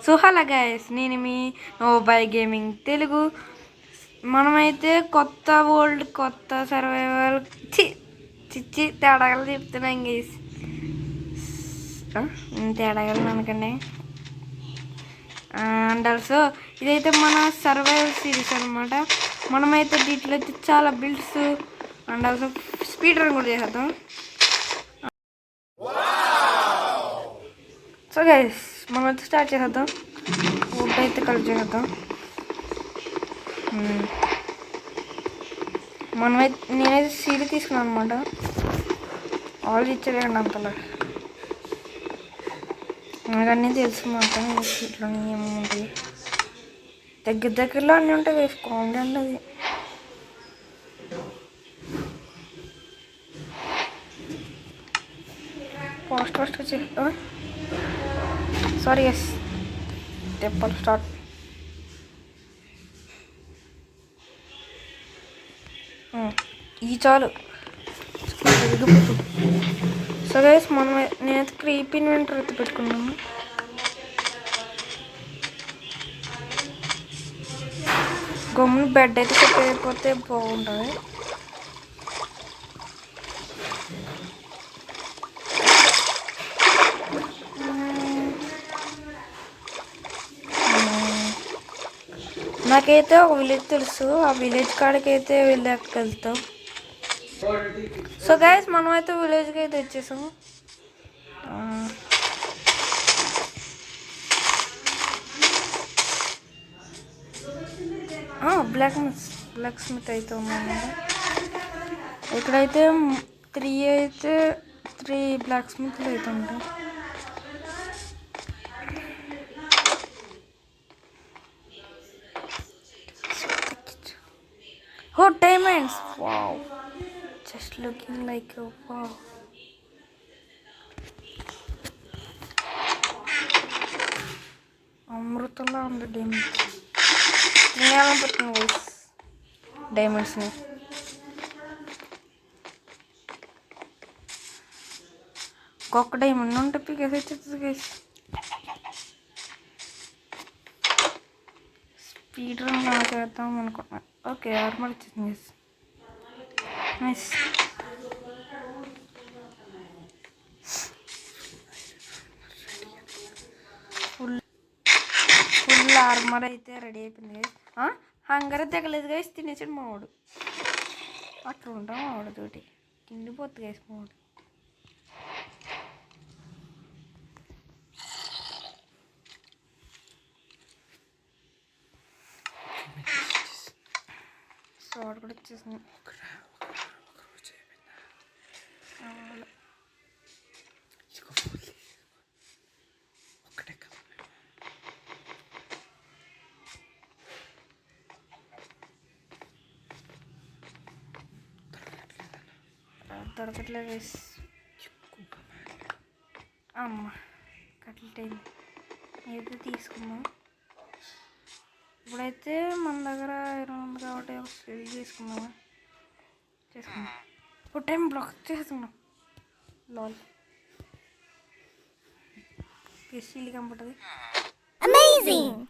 So hello guys, నేను మీ నోబాయ్ gaming Telugu. మనమైతే కొత్త వరల్డ్, కొత్త సర్వైవల్ చిచ్చి తేడాగలు చెప్తున్నాం గైస్. తేడాగలు అనుకండి. అండ్ ఆల్సో ఇదైతే మన సర్వైవల్ సిరీస్ అనమాట. మనమైతే దీంట్లో అయితే చాలా builds and also speed run కూడా చేసేద్దాం. సో గైస్, మనమైతే స్టార్ట్ చేసేద్దాం. ఫుడ్ అయితే కలెక్ట్ చేసేద్దాం. నేనైతే సీడీ తీసుకున్నాను అనమాట. ఆల్ ఇచ్చేయండి అంతలో. మనకన్నీ తెలుసు మాట. సీట్లో ఏముంటాయి, దగ్గరలో అన్నీ ఉంటాయి. వేసుకోండి అండి. అది ఫాస్ట్గా చెప్తా. Sorry yes, temple start. ఈ చాలు. సో గైస్, నేనైతే క్రీప్ ఇన్వెంటర్ అయితే పెట్టుకున్నాను. గమ్మున బెడ్ అయితే సెట్ అయిపోతే బాగుంటుంది. నాకైతే ఒక విలేజ్ తెలుసు. ఆ విలేజ్ కాడికి అయితే వెళ్తాం. సో గైస్, మనం అయితే విలేజ్కి అయితే వచ్చేసాము. బ్లాక్ స్మిత్ అయితే ఉన్నాను. ఇక్కడైతే 3 బ్లాక్ స్మిత్లు అయితే ఉంటాయి. Oh, diamonds! Wow, just looking like a wow. అమృతంలా ఉంది డైమండ్స్. తినాలనిపిస్తుంది గైస్ డైమండ్స్ని. ఒక్కొక్క డైమండ్ ఉంటే పీకేసి వచ్చేస్తుంది గైస్. స్పీడ్ రన్ చేద్దాం అనుకుంటున్నాను. ఓకే, ఆర్మర్ వచ్చేసింది గైస్. నైస్. ఫుల్ ఆర్మర్ అయితే రెడీ అయిపోయింది గైస్. హంగర్ తెగలేదు గైస్, తినేసాడు మావాడు. అట్లా ఉంటాం మావాడు తోటి. తిండిపోతుంది గైస్ మావాడు. షార్ట్ కూడా వచ్చేసింది. దొరకట్లేదు గైస్. అమ్మ కట్లెట్ అయింది. ఏదో తీసుకున్నాం. ఇప్పుడైతే మన దగ్గర 20 ఉంది కాబట్టి ఫిల్ చేసుకుందాం. ఇప్పుడు టైం బ్లాక్ చేస్తున్నాం. లాల్ ఎస్సీలు కంపడుతుంది. అమేజింగ్.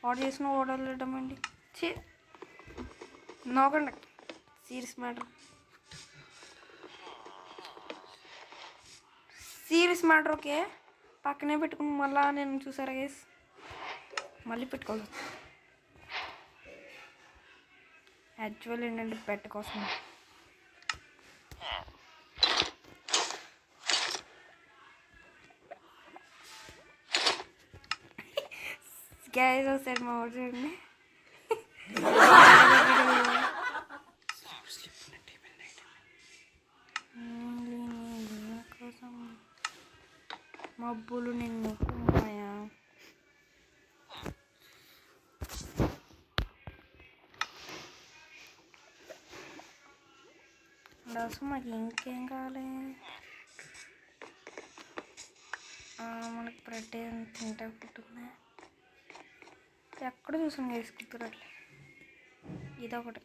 ఆర్డర్ చేసిన ఆర్డర్లు పెట్టమండి. నోకండి, సీరియస్ మ్యాటర్. ఓకే, పక్కనే పెట్టుకుని మళ్ళీ నేను చూసారా గైస్, మళ్ళీ పెట్టుకోవాలి. యాక్చువల్ ఏంటంటే పెట్ట కోసం. గైస్ ఒకసారి మా ఊరు చూడండి. మబ్బులు నిన్ను ఉన్నాయా? దాసు మాకు ఇంకేం కావాలి? మనకి బ్రెడ్ ఏం తింటా పుట్టిందా? ఎక్కడ చూసాను వేసుకుంటారు. ఇదొకటి.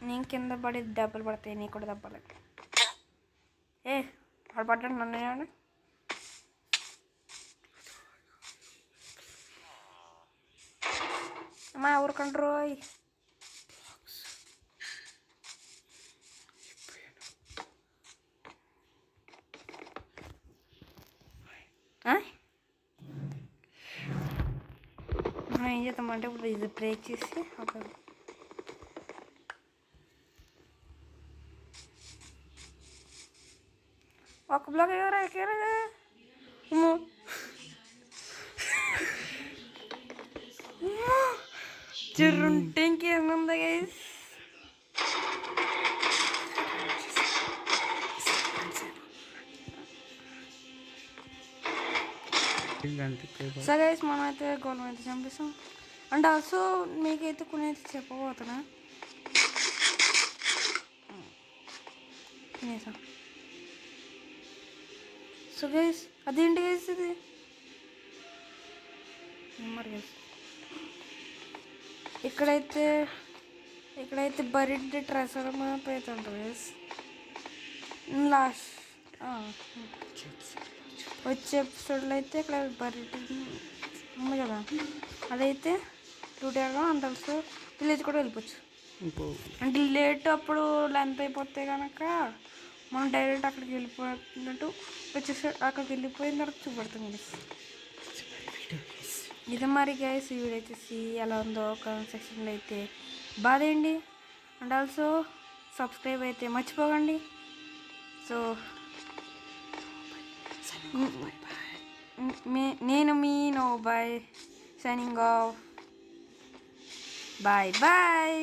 నేను కింద పడి దెబ్బలు పడతాయి, నీకు కూడా దెబ్బలు. ఏ వాడు పడ్డాడు నన్ను. అమ్మా ఊరుకుంటారు. మనం ఏం చేద్దామంటే ఇప్పుడు ఇది బ్రేక్ చేసి ఒక బ్లాక్ ఎక్కరా చెర్రుంటే ఇంకేముందా గైస్. సో గైస్ మనమైతే గోళం అయితే చంపిస్తాం. అండ్ ఆల్సో మీకైతే కొన్ని అయితే చెప్పబోతున్నా. సో గైస్ అదేంటి గైస్ ఇది మరి గైస్ ఇక్కడైతే బరిడ్ ట్రెజర్ అయితే ఉంటుంది గైస్. లాస్ట్ వచ్చే ఎపిసోడ్లో అయితే ఇక్కడ బరిడ్ ఉంది కదా, అదైతే టూటేగా అండ్ ఆల్సో విలేజ్ కూడా వెళ్ళిపోవచ్చు. అంటే లేట్ అప్పుడు లెంత్ అయిపోతే కనుక మనం డైరెక్ట్ అక్కడికి వెళ్ళిపోయినట్టు వచ్చేసి అక్కడికి వెళ్ళిపోయిన తర్వాత చూపెడతాం గైస్. ఇది మరి గైస్ ఈ వీడియో వచ్చేసి ఎలా ఉందో కామెంట్ సెక్షన్లో అయితే బాధేయండి. అండ్ ఆల్సో సబ్స్క్రైబ్ అయితే మర్చిపోకండి. సో నేను మీ నో బాయ్ సైనింగ్ ఆఫ్. Bye bye.